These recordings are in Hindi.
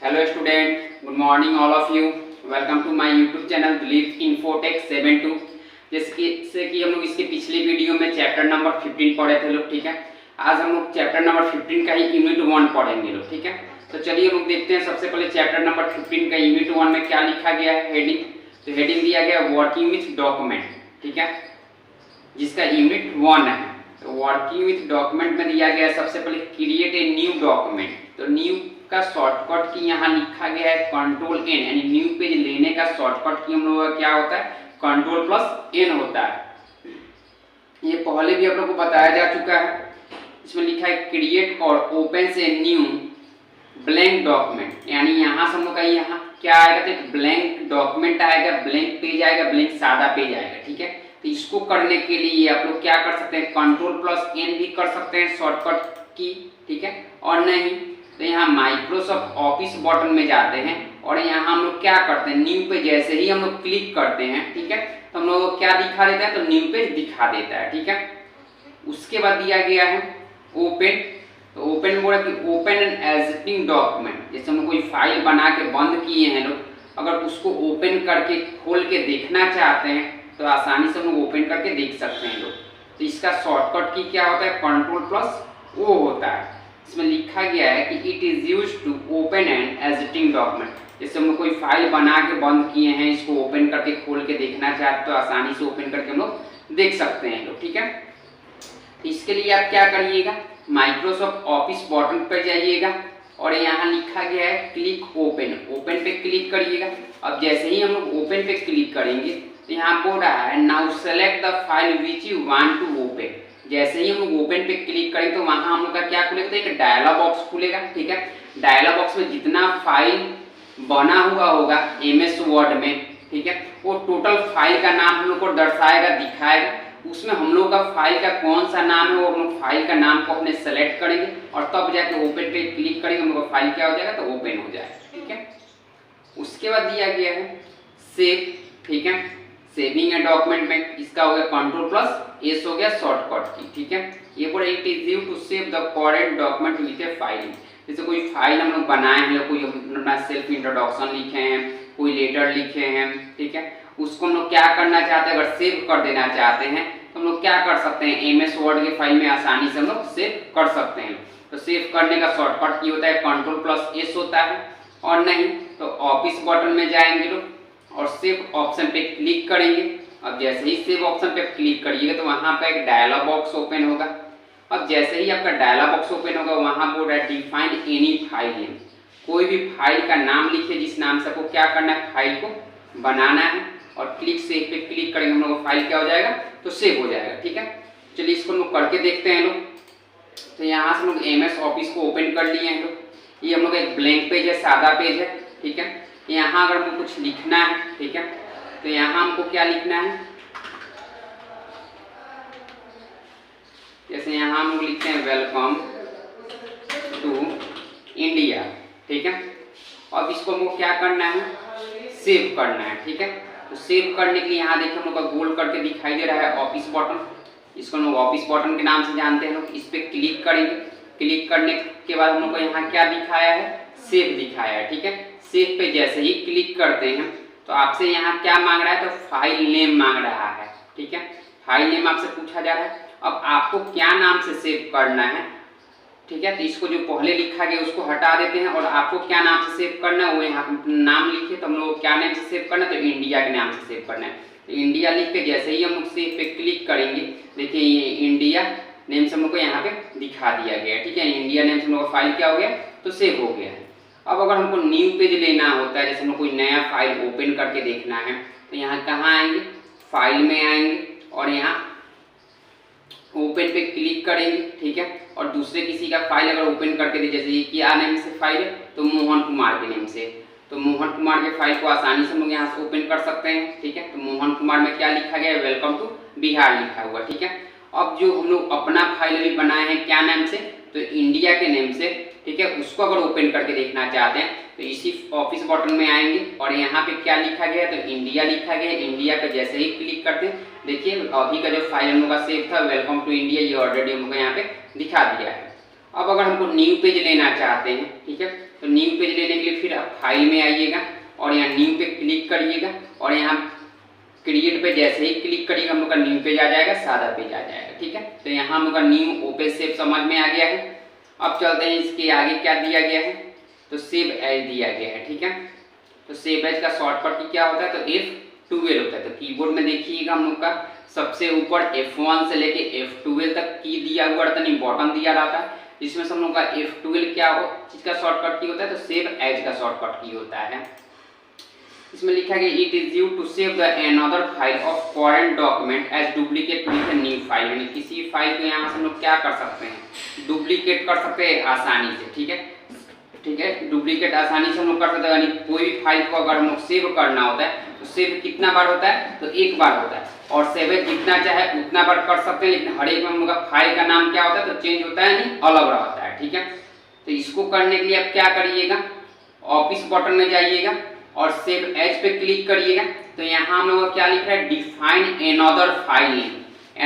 Hello student, good morning all of you. Welcome to my YouTube channel Dileep Infotech 72। जैसे कि हम लोग इसके पिछले वीडियो में चैप्टर नंबर 15 पढ़े थे लोग, ठीक है। आज हम लोग चैप्टर नंबर 15 का ही यूनिट 1 पढ़ेंगे लोग, ठीक है। तो चलिए हम लोग देखते हैं सबसे पहले चैप्टर नंबर 15 का यूनिट 1 में क्या लिखा गया है। हेडिंग, तो हेडिंग दिया गया वर्किंग विथ डॉक्यूमेंट, ठीक है, जिसका यूनिट 1 है। तो वर्किंग विथ डॉक्यूमेंट में दिया गया है सबसे पहले क्रिएट ए न्यू डॉक्यूमेंट। तो न्यू का शॉर्टकट की यहाँ लिखा गया है कंट्रोल एन, यानी न्यू पेज लेने का शॉर्टकट की हम लोगों का क्या होता है, कंट्रोल प्लस एन होता है। ये पहले भी आप लोगों को बताया जा चुका है। इसमें लिखा है क्रिएट और ओपन से न्यू ब्लैंक डॉक्यूमेंट, यानी यहाँ से हम लोग का यहाँ क्या आएगा, तो एक ब्लैंक डॉक्यूमेंट आएगा, ब्लैंक पेज आएगा, ब्लैंक सादा पेज आएगा, ठीक है। तो इसको करने के लिए आप लोग क्या कर सकते हैं, कंट्रोल प्लस एन भी कर सकते हैं शॉर्टकट की, ठीक है। और नहीं तो यहाँ माइक्रोसॉफ्ट ऑफिस बटन में जाते हैं और यहाँ हम लोग क्या करते हैं, न्यू पे जैसे ही हम लोग क्लिक करते हैं, ठीक है, तो हम लोग क्या दिखा देता है, तो न्यू पेज दिखा देता है, ठीक है। उसके बाद दिया गया है ओपन। तो ओपन में बोला कि ओपन एन एग्जिस्टिंग डॉक्यूमेंट, जैसे हम कोई फाइल बना के बंद किए हैं लोग, अगर उसको ओपन करके खोल के देखना चाहते हैं तो आसानी से हम लोग ओपन करके देख सकते हैं लोग। तो इसका शॉर्टकट की क्या होता है, कंट्रोल प्लस ओ होता है। इसमें लिखा गया है कि it is used to open an existing document. जैसे हम लोग कोई फाइल बना के बंद किए हैं, इसको ओपन करके खोल के देखना चाहते तो आसानी से ओपन करके हम लोग देख सकते हैं लोग, ठीक है। इसके लिए आप क्या करिएगा, माइक्रोसॉफ्ट ऑफिस बटन पर जाइएगा और यहाँ लिखा गया है क्लिक ओपन, ओपन पे क्लिक करिएगा। अब जैसे ही हम लोग ओपन पे क्लिक करेंगे तो यहाँ बोल रहा है now select the file which you want to open. जैसे ही हम लोग ओपन पे क्लिक करेंगे तो वहाँ हम लोग का क्या खुलेगा, तो एक डायलॉग बॉक्स खुलेगा, ठीक है। डायलॉग बॉक्स में जितना फाइल बना हुआ होगा MS वर्ड में, ठीक है, वो टोटल फाइल का नाम हम लोग को दर्शाएगा, दिखाएगा। उसमें हम लोग का फाइल का कौन सा नाम है वो हम लोग फाइल का नाम को अपने सेलेक्ट करेंगे और तब जाके ओपन पे क्लिक करेंगे, हम लोग का फाइल क्या हो जाएगा, तो ओपन हो जाएगा, ठीक है। उसके बाद दिया गया है सेव, ठीक है, सेविंग ए डॉक्यूमेंट में इसका हो गया कंट्रोल प्लस एस हो गया शॉर्टकट की, ठीक है। ये बोले it is used to save the current document with a file. जैसे कोई फाइल हम लोग बनाए हैं, कोई अपना सेल्फ इंट्रोडक्शन लिखे हैं, कोई लेटर लिखे हैं, ठीक है, उसको हम लोग क्या करना चाहते हैं, अगर सेव कर देना चाहते हैं तो हम लोग क्या कर सकते हैं, MS वर्ड के फाइल में आसानी से हम लोग सेव कर सकते हैं। तो सेव करने का शॉर्टकट की होता है कंट्रोल प्लस एस होता है। और नहीं तो ऑफिस बटन में जाएंगे लोग और सेव ऑप्शन पे क्लिक करेंगे। अब जैसे ही सेव ऑप्शन पे क्लिक करिएगा तो वहाँ पर एक डायलॉग बॉक्स ओपन होगा। अब जैसे ही आपका डायलॉग बॉक्स ओपन होगा वहाँ बोल रहा है डिफाइन एनी फाइल नेम, कोई भी फाइल का नाम लिखिए जिस नाम से आपको क्या करना है, फाइल को बनाना है, और क्लिक सेव पे क्लिक करेंगे हम लोग फाइल क्या हो जाएगा, तो सेव हो जाएगा, ठीक है। चलिए इसको हम लोग करके देखते हैं लोग। तो यहाँ से हम लोग MS ऑफिस को ओपन कर लिए हैं लोग। ये हम लोग एक ब्लैंक पेज है, सादा पेज है, ठीक है। यहाँ अगर हमको कुछ लिखना है, ठीक है, तो यहाँ हमको क्या लिखना है, जैसे यहाँ हम लोग लिखते हैं वेलकम टू इंडिया, ठीक है। अब इसको हमको क्या करना है, सेव करना है, ठीक है। तो सेव करने के लिए यहाँ देखिए हम लोग का गोल करके दिखाई दे रहा है ऑफिस बटन, इसको हम लोग ऑफिस बटन के नाम से जानते हैं लोग। इस पर क्लिक करेंगे, क्लिक करने के बाद हम लोग को यहाँ क्या दिखाया है, सेव दिखाया है, ठीक है। सेव पे जैसे ही क्लिक करते हैं तो आपसे यहाँ क्या मांग रहा है, तो फाइल नेम मांग रहा है, ठीक है। फाइल नेम आपसे पूछा जा रहा है। अब आपको क्या नाम से सेव करना है, ठीक है, तो इसको जो पहले लिखा गया उसको हटा देते हैं और आपको क्या नाम से सेव करना है वो यहाँ नाम लिखिए। तो हम लोग क्या नाम से सेव करना है, तो इंडिया के नाम से सेव करना है। तो इंडिया लिख के जैसे ही हम लोग सेव पे क्लिक करेंगे, देखिए ये इंडिया नेम से हम लोग को यहाँ पे दिखा दिया गया, ठीक है। इंडिया नेम से हम लोग का फाइल क्या हो गया, तो सेव हो गया है। अब अगर हमको न्यू पेज लेना होता है, जैसे हम लोग कोई नया फाइल ओपन करके देखना है, तो यहाँ कहाँ आएंगे, फाइल में आएंगे और यहाँ ओपन पे क्लिक करेंगे, ठीक है। और दूसरे किसी का फाइल अगर ओपन करके दे, जैसे ये क्या नेम से फाइल है, तो मोहन कुमार के नेम से, तो मोहन कुमार के फाइल को आसानी से हम लोग यहाँ से ओपन कर सकते हैं, ठीक है। तो मोहन कुमार में क्या लिखा गया है, वेलकम टू बिहार लिखा हुआ, ठीक है। अब जो हम लोग अपना फाइल अभी बनाए हैं क्या नाम से, तो इंडिया के नेम से, ठीक है, उसको अगर ओपन करके देखना चाहते हैं तो इसी ऑफिस बटन में आएंगे और यहाँ पे क्या लिखा गया है, तो इंडिया लिखा गया है। इंडिया पे जैसे ही क्लिक करते हैं देखिए अभी का जो फाइल हम लोग का सेव था वेलकम टू इंडिया, ये ऑलरेडी हम लोग यहाँ पे दिखा दिया है। अब अगर हमको न्यू पेज लेना चाहते हैं, ठीक है, तो न्यू पेज लेने के लिए फिर आप फाइल में आइएगा और यहाँ न्यू पे क्लिक करिएगा और यहाँ क्रिएट पे जैसे ही क्लिक करिएगा हम लोग का न्यू पेज आ जाएगा, सादा पेज आ जाएगा। ठीक है, तो यहाँ हम लोग का न्यू ओपन सेव समझ में आ गया है। अब चलते हैं इसके आगे क्या दिया गया है, तो सेव एज दिया गया है। ठीक है, तो सेव एज का शॉर्टकट क्या होता है, तो F12 होता है। तो कीबोर्ड में देखिएगा हम लोग का सबसे ऊपर F1 से लेके F12 तक की दिया हुआ रहता है, बॉटम दिया रहता है, जिसमें से हम लोग का F12 क्या हो इसका शॉर्टकट की होता है, तो सेव एज का शॉर्टकट की होता है। इसमें लिखा गया it is use to save the another file of current document as duplicate with a new file, यानी किसी फाइल को यहाँ से हम लोग क्या कर सकते हैं, डुप्लीकेट कर सकते हैं आसानी से। ठीक है, ठीक है, डुप्लीकेट आसानी से हम लोग कर सकते हैं, यानी कोई भी फाइल को अगर हम लोग सेव करना होता है तो सेव कितना बार होता है, तो एक बार होता है, और सेव जितना चाहे उतना बार कर सकते हैं, लेकिन हर एक में हम लोग का फाइल का नाम क्या होता है, तो चेंज होता है, यानी अलग रहता है। ठीक है, तो इसको करने के लिए आप क्या करिएगा, ऑफिस बटन में जाइएगा और सेव एज पे क्लिक करिएगा। तो यहाँ हम लोग क्या लिख रहा है, define another file name.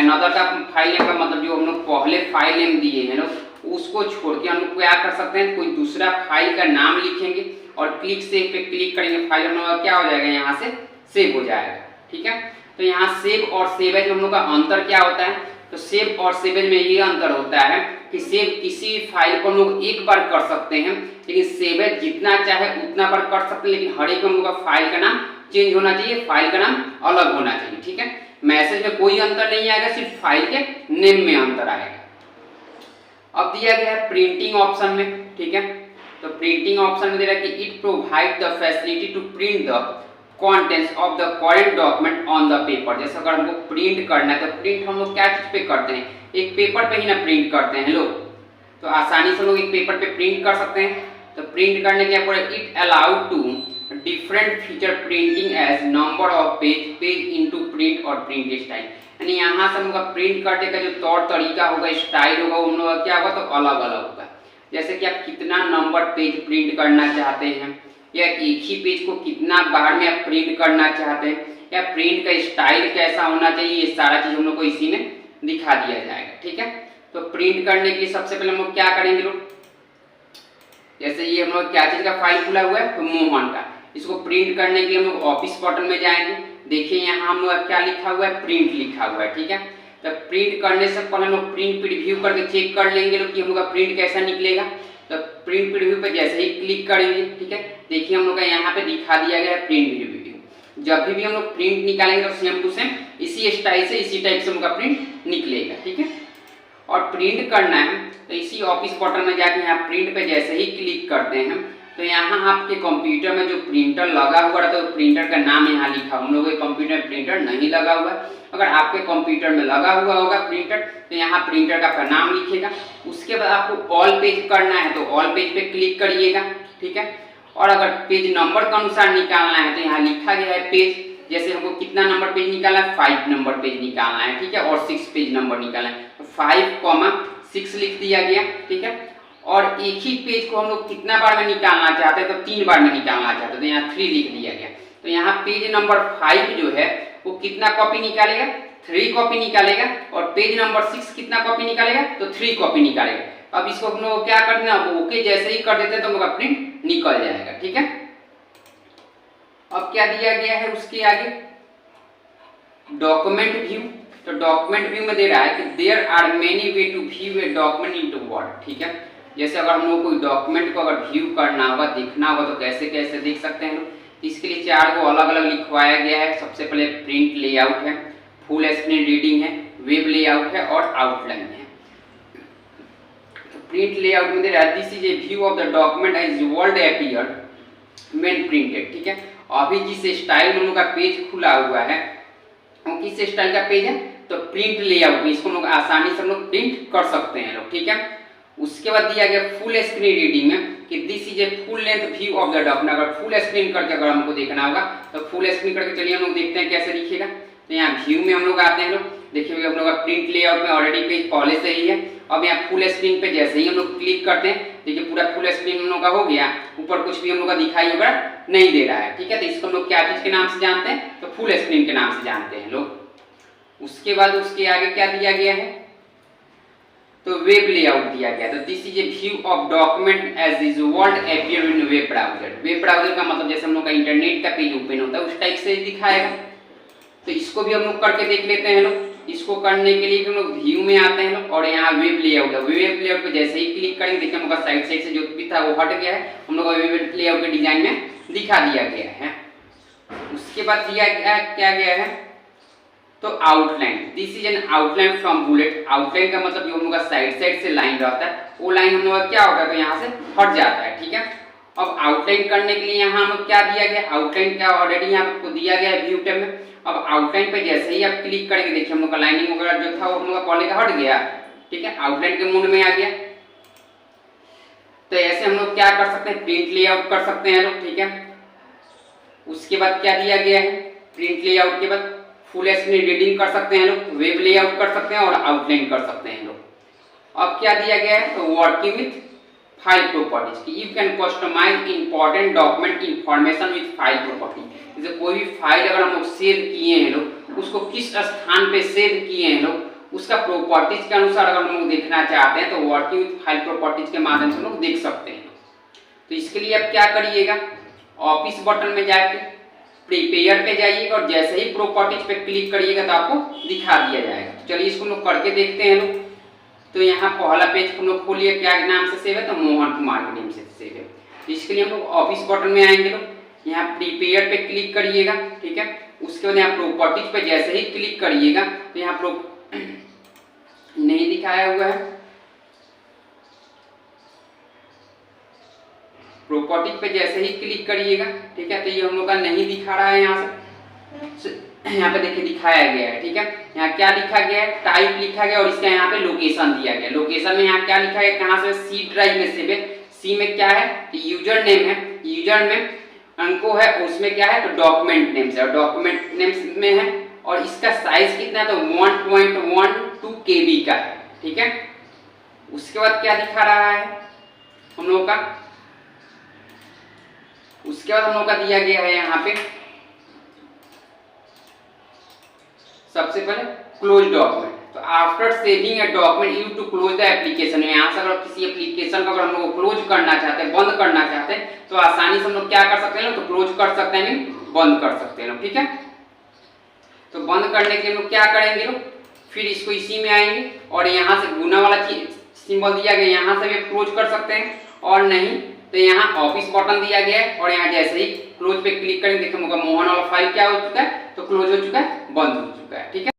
Another का फाइल नेम का मतलब जो हम लोग पहले फाइल नेम दिए हैं लोग उसको छोड़ के हम लोग क्या कर सकते हैं, कोई दूसरा फाइल का नाम लिखेंगे और क्लिक सेव पे क्लिक करेंगे, फाइल हम लोग क्या हो जाएगा, यहाँ से सेव हो जाएगा। ठीक है, तो यहाँ सेव और सेव एज हम लोग का अंतर क्या होता है, तो सेव और सेव एज में ये अंतर होता है कि सेव किसी फाइल को हम लोग एक बार कर सकते हैं, लेकिन सेव एज जितना चाहे उतना बार कर सकते हैं, लेकिन हर एक हम लोग का फाइल का नाम चेंज होना चाहिए, फाइल का नाम अलग होना चाहिए। ठीक है, मैसेज में कोई अंतर नहीं आएगा, सिर्फ फाइल के नेम में अंतर आएगा। अब दिया गया है प्रिंटिंग ऑप्शन में। ठीक है, तो प्रिंटिंग ऑप्शन में दे रहा है कि it provide the facility to print the contents of the current document on the paper. जैसे अगर हमको प्रिंट करना है तो प्रिंट हम लोग क्या चीज पे करते हैं, एक पेपर पे ही ना प्रिंट करते हैं लोग, तो आसानी से लोग एक पेपर पे प्रिंट कर सकते हैं। तो प्रिंट करने के लिए it allowed to different feature printing as number of page, page into print और प्रिंट स्टाइल, यानी यहाँ से हम लोग प्रिंट करने का जो तौर तरीका होगा, स्टाइल होगा, उन लोग क्या होगा, तो अलग अलग होगा। जैसे कि आप कितना नंबर पेज प्रिंट करना चाहते हैं, या एक ही पेज को कितना बार में आप प्रिंट करना चाहते हैं, या प्रिंट का स्टाइल कैसा होना चाहिए, ये सारा चीज हम लोग को इसी में दिखा दिया जाएगा। ठीक है, तो प्रिंट करने के लिए सबसे पहले हम लोग क्या करेंगे लोग, जैसे ये हम लोग क्या चीज का फाइल खुला हुआ है, तो मोहन का, इसको प्रिंट करने के लिए हम लोग ऑफिस बटन में जाएंगे। देखिए यहाँ हम लोग क्या लिखा हुआ है, प्रिंट लिखा हुआ है। ठीक है, तो प्रिंट करने से पहले हम लोग प्रिंट प्रीव्यू करके चेक कर लेंगे लोग कि हम लोग का प्रिंट कैसा निकलेगा। तो प्रिंट प्रीव्यू पे जैसे ही क्लिक करेंगे, ठीक है, देखिए हम लोग का यहाँ पे दिखा दिया गया है प्रिंट प्रीव्यू। जब भी हम लोग प्रिंट निकालेंगे तो सेम टू सेम इसी स्टाइल से, इसी टाइप से हम लोग का प्रिंट निकलेगा। ठीक है, और प्रिंट करना है तो इसी ऑफिस बटन में जाके यहाँ प्रिंट पे जैसे ही क्लिक करते हैं तो यहाँ आपके कंप्यूटर में जो प्रिंटर लगा हुआ रहता है तो प्रिंटर का नाम यहाँ लिखा, हम लोगों के कंप्यूटर में प्रिंटर नहीं लगा हुआ है। अगर आपके कंप्यूटर में लगा हुआ होगा प्रिंटर तो यहाँ प्रिंटर का नाम लिखेगा। उसके बाद आपको ऑल पेज करना है तो ऑल पेज पे क्लिक करिएगा। ठीक है, और अगर पेज नंबर के अनुसार निकालना है तो यहाँ लिखा गया है पेज, जैसे हमको कितना नंबर पेज निकालना है, 5 नंबर पेज निकालना है। ठीक है, और 6 पेज नंबर निकालना है, 5,6 लिख दिया गया। ठीक है, और एक ही पेज को हम लोग कितना बार में निकालना चाहते हैं, तो 3 बार में निकालना चाहते हैं तो यहाँ 3 लिख दिया गया। तो यहाँ पेज नंबर 5 जो है वो कितना कॉपी निकालेगा, 3 कॉपी निकालेगा, और पेज नंबर 6 कितना कॉपी निकालेगा, तो 3 कॉपी निकालेगा। अब इसको हम लोग क्या कर देना, ओके जैसे ही कर देते हैं तो हम लोग का प्रिंट निकल जाएगा। ठीक है, अब क्या दिया गया है उसके आगे, डॉक्यूमेंट व्यू। तो डॉक्यूमेंट व्यू में दे रहा है कि there are many way to view a document into word. ठीक है, जैसे अगर हम लोग कोई डॉक्यूमेंट को अगर व्यू करना होगा, देखना होगा तो कैसे कैसे देख सकते हैं। इसके लिए 4 को अलग अलग लिखवाया गया है। सबसे पहले प्रिंट लेआउट है, फुल स्क्रीन रीडिंग है, वेब लेआउट है और आउटलाइन है। तो प्रिंट लेआउट में दे रहा है this is a view of the document as word appear when printed. ठीक है, अभी जिस स्टाइल में हम लोग का पेज खुला हुआ है वो किस स्टाइल का पेज है, तो प्रिंट लेआउट में, इसको हम लोग आसानी से हम लोग प्रिंट कर सकते हैं लोग। ठीक है, उसके बाद दिया गया फुल स्क्रीन रीडिंग में कि this is a full length view of the document. अगर फुल स्क्रीन करके अगर हमको देखना होगा तो फुल स्क्रीन करके चलिए हम लोग देखते हैं कैसे दिखेगा। तो यहाँ व्यू में हम लोग आते हैं लोग, देखिए हम लोग का प्रिंट लेआउट में ऑलरेडी पेज पहले से ही है। अब यहाँ फुल स्क्रीन पे जैसे ही हम लोग क्लिक करते हैं, देखिए पूरा फुल स्क्रीन हम लोग का हो गया, ऊपर कुछ भी हम लोग का दिखाई वगैरह नहीं दे रहा है। ठीक है, तो इसको हम लोग क्या चीज के नाम से जानते हैं, तो फुल स्क्रीन के नाम से जानते हैं लोग। उसके बाद उसके आगे क्या दिया गया है, तो वेब लेआउट दिया गया। तो this is a view of document as is world appear in web browser. Web browser का मतलब जैसे हम लोग का इंटरनेट का पेज ओपन होता है उस टाइप से दिखाएगा। तो इसको भी हम लोग करके देख लेते हैं लोग। इसको करने के लिए हम लोग व्यू में आते हैं लोग और यहाँ वेब लेआउट है। वेब लेआउट पे जैसे ही क्लिक करेंगे देखिए हम लोग का साइड से जो भी था वो हट गया है, हम लोग का वेब लेआउट के डिजाइन में दिखा दिया गया है। उसके बाद दिया क्या गया है तो outline. This is an outline from bullet. Outline का मतलब जो हम लोग का साइड से लाइन रहता है वो लाइन हम लोग का क्या होता है तो यहाँ से हट जाता है, ठीक है। अब आउटलाइन करने के लिए यहाँ हम लोग क्या दिया गया, आउटलाइन क्या ऑलरेडी यहाँ आपको दिया गया है व्यू टैब में। अब आउटलाइन पे जैसे ही आप क्लिक करेंगे देखिए हम लोग का लाइनिंग वगैरह जो था वो हम लोग का पहले का हट गया, ठीक है, आउटलाइन के मोड में आ गया। तो ऐसे हम लोग क्या कर सकते हैं, प्रिंट लेआउट कर सकते हैं लोग, ठीक है। उसके बाद क्या दिया गया है, प्रिंट लेआउट के बाद फुल स्क्रीन रीडिंग कर सकते हैं लोग, वेब लेआउट कर सकते हैं और आउटलाइन कर सकते हैं लोग। अब क्या दिया गया है तो वर्किंग विथ फाइल प्रॉपर्टीज की you can customize important document information with file property. जैसे कोई भी फाइल अगर हम लोग सेव किए हैं लोग उसको किस स्थान पे सेव किए हैं लोग उसका प्रॉपर्टीज के अनुसार अगर हम लोग देखना चाहते हैं तो वर्किंग विथ फाइल प्रॉपर्टीज के माध्यम से हम लोग देख सकते हैं। तो इसके लिए आप क्या करिएगा, ऑफिस बटन में जाके प्रिपेयर पे जाइएगा और जैसे ही प्रॉपर्टीज पे क्लिक करिएगा तो आपको दिखा दिया जाएगा। तो चलिए इसको लोग करके देखते हैं लोग। तो यहाँ पहला पेज हम लोग खोलिए, क्या नाम से सेव है तो मोहन कुमार के नेम से सेव है। तो इसके लिए हम लोग ऑफिस बटन में आएंगे लोग, यहाँ प्रिपेयर पे क्लिक करिएगा, ठीक है। उसके बाद यहाँ प्रॉपर्टीज पे जैसे ही क्लिक करिएगा तो यहाँ नहीं दिखाया हुआ है, प्रॉपर्टीज पे जैसे ही क्लिक करिएगा, ठीक है। तो ये हम लोग का नहीं दिखा रहा है यहाँ से, यहाँ पे देखिए दिखाया गया है, ठीक है। यहाँ क्या लिखा गया है, टाइप लिखा गया और इसका यहाँ पे लोकेशन दिया गया। लोकेशन में यहाँ क्या लिखा है, कहाँ से, सी ड्राइव में सेव है। सी में क्या है तो यूजर नेम है, यूजर में अंको है, उसमें क्या है तो डॉक्यूमेंट नेम से, और डॉक्यूमेंट नेम में है और इसका साइज कितना है तो 1.12 KB का है, ठीक है। उसके बाद क्या दिखा रहा है हम लोग का, उसके बाद हम लोग का दिया गया है यहाँ पे सबसे पहले क्लोज डॉक्यूमेंट। तो after saving a document you to close the application. यहाँ से अगर किसी एप्लीकेशन को अगर हम लोग क्लोज करना चाहते हैं, बंद करना चाहते हैं तो आसानी से हम लोग क्या कर सकते हैं तो क्लोज कर सकते हैं, बंद कर सकते हैं, ठीक है। तो बंद करने के लिए हम लोग क्या करेंगे लोग, फिर इसको इसी में आएंगे और यहाँ से गुना वाला सिंबल दिया गया, यहाँ से भी क्लोज कर सकते हैं और नहीं तो यहाँ ऑफिस बटन दिया गया है और यहाँ जैसे ही क्लोज पे क्लिक करेंगे देखिए मोहन वाला फाइल क्या हो चुका है तो क्लोज हो चुका है, बंद हो चुका है, ठीक है।